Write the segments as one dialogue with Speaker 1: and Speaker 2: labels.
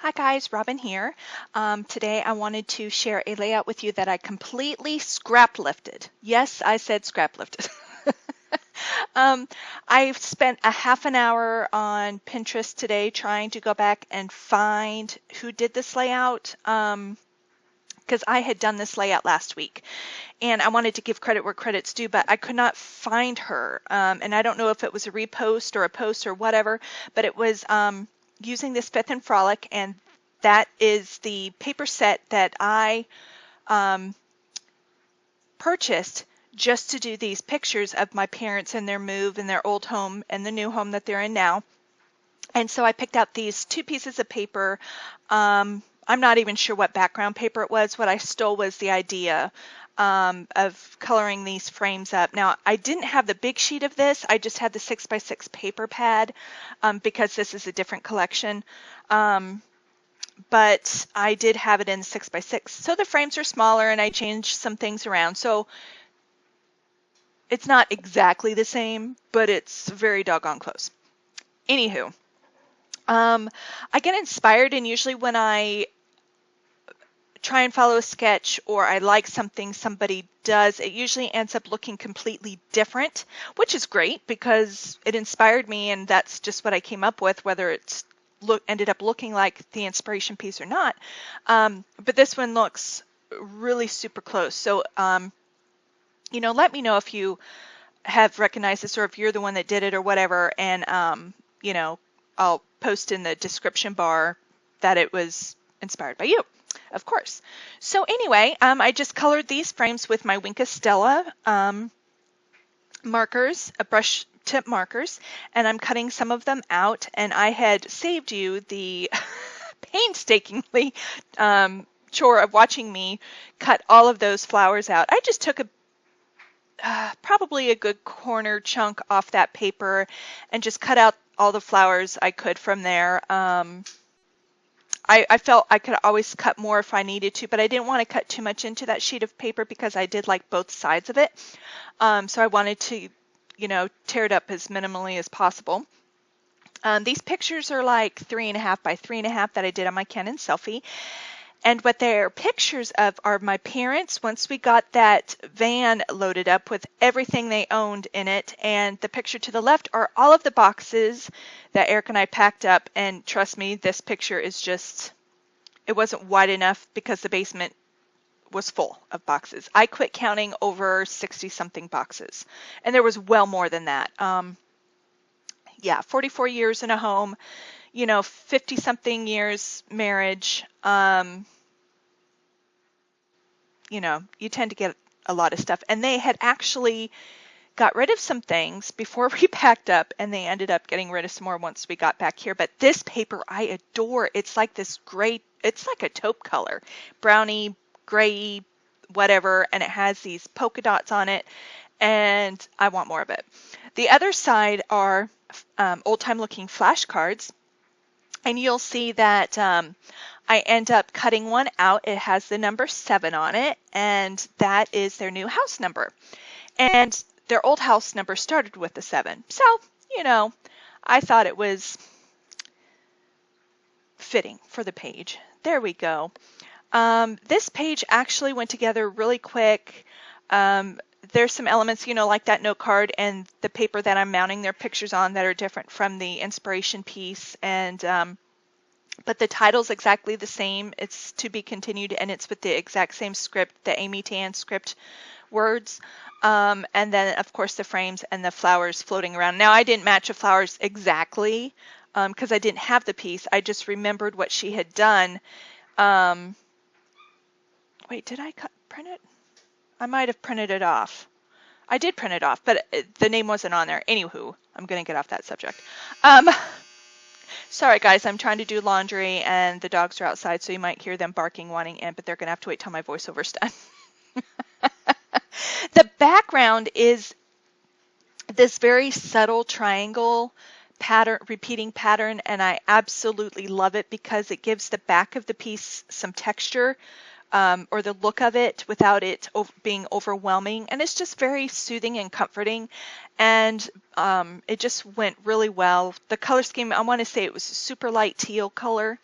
Speaker 1: Hi guys, Robin here. Today I wanted to share a layout with you that I completely scrap lifted. Yes, I said scrap lifted. um, I spent a half an hour on Pinterest today trying to go back and find who did this layout. Because I had done this layout last week and I wanted to give credit where credit's due, but I could not find her. And I don't know if it was a repost or a post or whatever, but it was using this Fifth and Frolic, and that is the paper set that I purchased just to do these pictures of my parents and their move and their old home and the new home that they're in now. And so I picked out these two pieces of paper. I'm not even sure what background paper it was. What I stole was the idea of coloring these frames up. Now, I didn't have the big sheet of this. I just had the 6x6 paper pad because this is a different collection. But I did have it in 6x6. So the frames are smaller and I changed some things around. So it's not exactly the same, but it's very doggone close. Anywho. I get inspired, and usually when I try and follow a sketch or I like something somebody does, it usually ends up looking completely different, which is great because it inspired me and that's just what I came up with, whether it's ended up looking like the inspiration piece or not. But this one looks really super close. So, let me know if you have recognized this or if you're the one that did it or whatever, and, I'll post in the description bar that it was inspired by you, of course. So anyway, I just colored these frames with my Wink of Stella markers, brush tip markers, and I'm cutting some of them out. And I had saved you the painstakingly chore of watching me cut all of those flowers out. I just took probably a good corner chunk off that paper and just cut out all the flowers I could from there. I felt I could always cut more if I needed to, but I didn't want to cut too much into that sheet of paper because I did like both sides of it. So I wanted to, tear it up as minimally as possible. These pictures are like 3.5 by 3.5 that I did on my Canon selfie. And what they're pictures of are my parents once we got that van loaded up with everything they owned in it. And the picture to the left are all of the boxes that Eric and I packed up. And trust me, this picture is just, it wasn't wide enough because the basement was full of boxes. I quit counting over 60 something boxes. And there was well more than that. 44 years in a home, 50 something years marriage. You tend to get a lot of stuff. And they had actually got rid of some things before we packed up, and they ended up getting rid of some more once we got back here. But this paper I adore. It's like this gray, it's like a taupe color, browny, gray, whatever, and it has these polka dots on it, and I want more of it. The other side are old-time looking flashcards. And you'll see that I end up cutting one out. It has the number 7 on it, and that is their new house number. And their old house number started with the 7. So, I thought it was fitting for the page. There we go. This page actually went together really quick. There's some elements, like that note card and the paper that I'm mounting their pictures on that are different from the inspiration piece. And but the title's exactly the same. It's to be continued, and it's with the exact same script, the Amy Tan script words. And then, of course, the frames and the flowers floating around. Now, I didn't match the flowers exactly because I didn't have the piece. I just remembered what she had done. Wait, did I print it? I might have printed it off. I did print it off, but the name wasn't on there. Anywho, I'm going to get off that subject. Sorry, guys, I'm trying to do laundry, and the dogs are outside, so you might hear them barking, wanting in, but they're going to have to wait till my voiceover's done. The background is this very subtle triangle pattern, repeating pattern, and I absolutely love it because it gives the back of the piece some texture. Or the look of it without it being overwhelming. And it's just very soothing and comforting. And it just went really well. The color scheme, I want to say it was a super light teal color.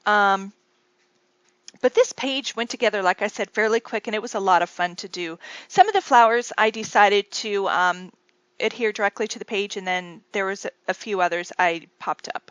Speaker 1: But this page went together, like I said, fairly quick, and it was a lot of fun to do. Some of the flowers I decided to adhere directly to the page, and then there was a few others I popped up.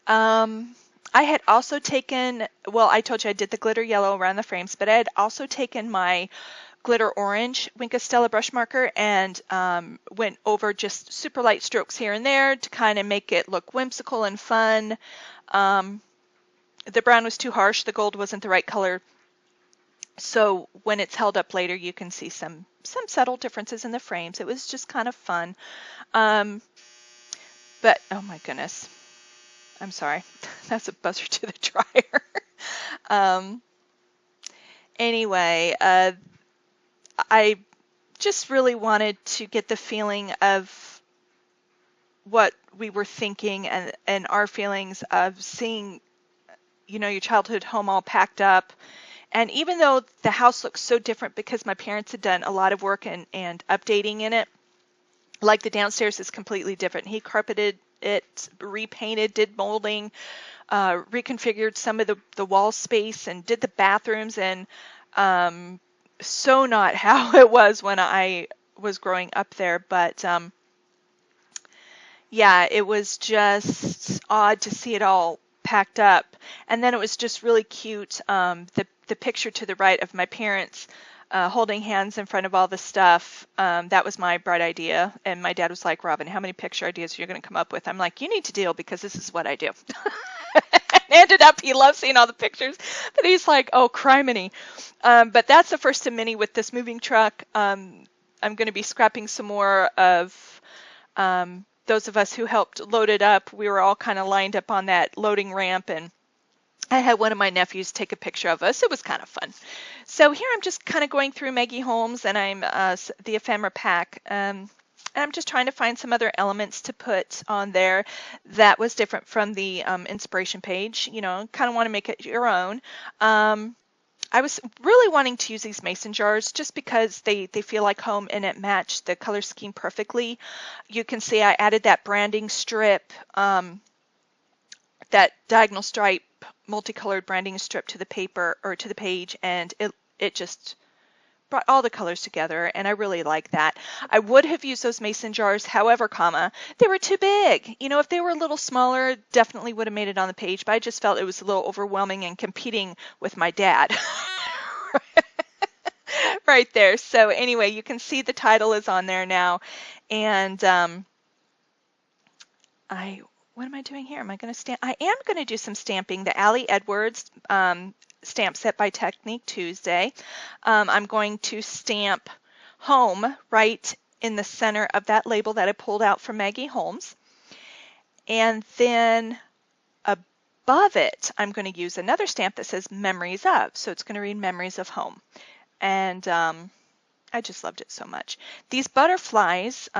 Speaker 1: I had also taken, well, I told you I did the glitter yellow around the frames, but I had also taken my glitter orange Wink of Stella brush marker and went over just super light strokes here and there to kind of make it look whimsical and fun. The brown was too harsh, the gold wasn't the right color, so when it's held up later you can see some subtle differences in the frames. It was just kind of fun. But oh my goodness, I'm sorry, that's a buzzer to the dryer. Anyway, I just really wanted to get the feeling of what we were thinking and our feelings of seeing, you know, your childhood home all packed up. And even though the house looks so different because my parents had done a lot of work and updating in it, like the downstairs is completely different. He carpeted it, repainted, did molding, reconfigured some of the wall space and did the bathrooms, and so not how it was when I was growing up there. But yeah, it was just odd to see it all packed up. And then it was just really cute, the picture to the right of my parents holding hands in front of all the stuff. That was my bright idea. And my dad was like, Robin, how many picture ideas are you going to come up with? I'm like, you need to deal because this is what I do. And ended up, he loves seeing all the pictures, but he's like, oh, criminy. But that's the first of many with this moving truck. I'm going to be scrapping some more of those of us who helped load it up. We were all kind of lined up on that loading ramp, and I had one of my nephews take a picture of us. It was kind of fun. So here I'm just kind of going through Maggie Holmes, and I'm the ephemera pack. And I'm just trying to find some other elements to put on there that was different from the inspiration page. You know, kind of want to make it your own. I was really wanting to use these mason jars just because they feel like home and it matched the color scheme perfectly. You can see I added that branding strip, that diagonal stripe multicolored branding strip to the paper or to the page, and it just brought all the colors together, and I really like that. I would have used those mason jars, however, they were too big. You know, if they were a little smaller, definitely would have made it on the page, but I just felt it was a little overwhelming and competing with my dad. Right there. So anyway, you can see the title is on there now, and what am I doing here? Am I going to stamp? I am going to do some stamping. The Allie Edwards stamp set by Technique Tuesday. I'm going to stamp home right in the center of that label that I pulled out from Maggie Holmes. And then above it, I'm going to use another stamp that says Memories of. So it's going to read Memories of Home. And I just loved it so much. These butterflies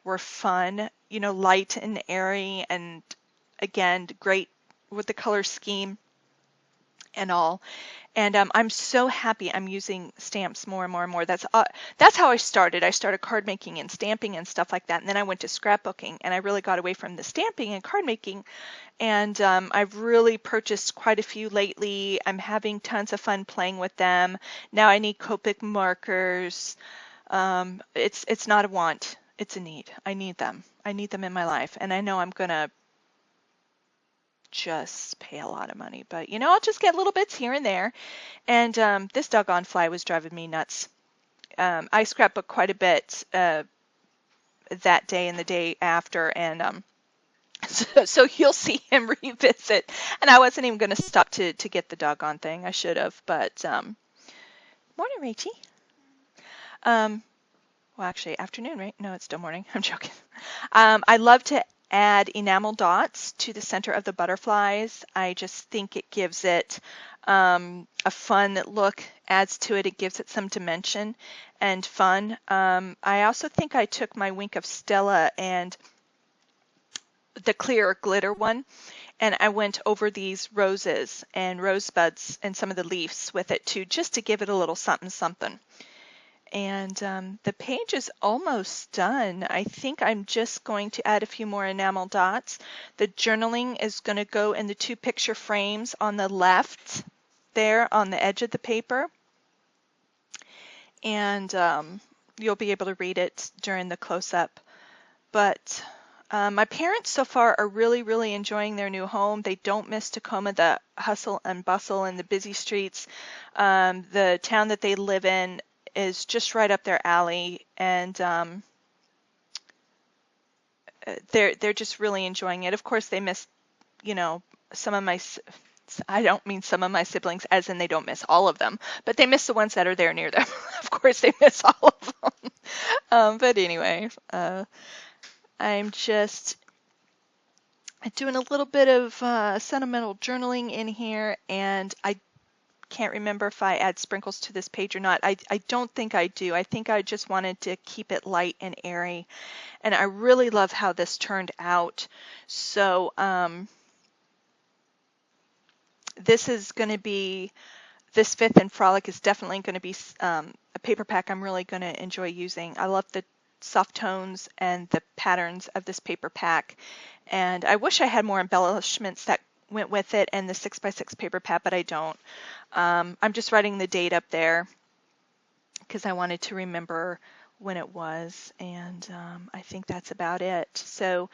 Speaker 1: were fun, you know, light and airy, and again, great with the color scheme and all. And I'm so happy I'm using stamps more and more and more. That's how I started. I started card making and stamping and stuff like that, and then I went to scrapbooking, and I really got away from the stamping and card making. And I've really purchased quite a few lately. I'm having tons of fun playing with them. Now I need Copic markers. It's not a want. It's a need. I need them. I need them in my life. And I know I'm going to just pay a lot of money. But, you know, I'll just get little bits here and there. And this doggone fly was driving me nuts. I scrapbooked quite a bit that day and the day after. And so you'll see him revisit. And I wasn't even going to stop to get the doggone thing. I should have. But morning, Rachie. Well, actually, afternoon, right? No, it's still morning. I'm joking. I love to add enamel dots to the center of the butterflies. I just think it gives it a fun look, adds to it. It gives it some dimension and fun. I also think I took my Wink of Stella and the clear glitter one, and I went over these roses and rosebuds and some of the leaves with it too, just to give it a little something something. And the page is almost done. I think I'm just going to add a few more enamel dots. The journaling is going to go in the 2 picture frames on the left there on the edge of the paper. And you'll be able to read it during the close-up. But my parents so far are really, really enjoying their new home. They don't miss Tacoma, the hustle and bustle and the busy streets. The town that they live in is just right up their alley, and they're just really enjoying it. Of course, they miss, you know, some of my. I don't mean some of my siblings as in they don't miss all of them, but they miss the ones that are there near them. Of course, they miss all of them. But anyway, I'm just doing a little bit of sentimental journaling in here, and I can't remember if I add sprinkles to this page or not. I don't think I do. I think I just wanted to keep it light and airy, and I really love how this turned out. So this is going to be, this Fifth and Frolic is definitely going to be a paper pack I'm really going to enjoy using. I love the soft tones and the patterns of this paper pack, and I wish I had more embellishments that went with it and the 6x6 paper pad, but I don't. I'm just writing the date up there because I wanted to remember when it was, and I think that's about it. So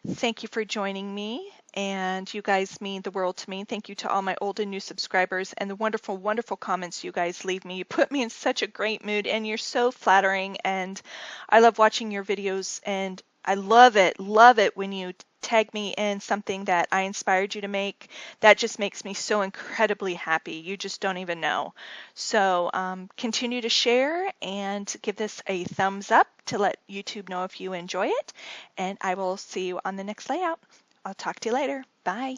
Speaker 1: thank you for joining me, and you guys mean the world to me. Thank you to all my old and new subscribers and the wonderful, wonderful comments you guys leave me. You put me in such a great mood, and you're so flattering, and I love watching your videos, and I love it when you tag me in something that I inspired you to make. That just makes me so incredibly happy. You just don't even know. So continue to share and give this a thumbs up to let YouTube know if you enjoy it. And I will see you on the next layout. I'll talk to you later. Bye.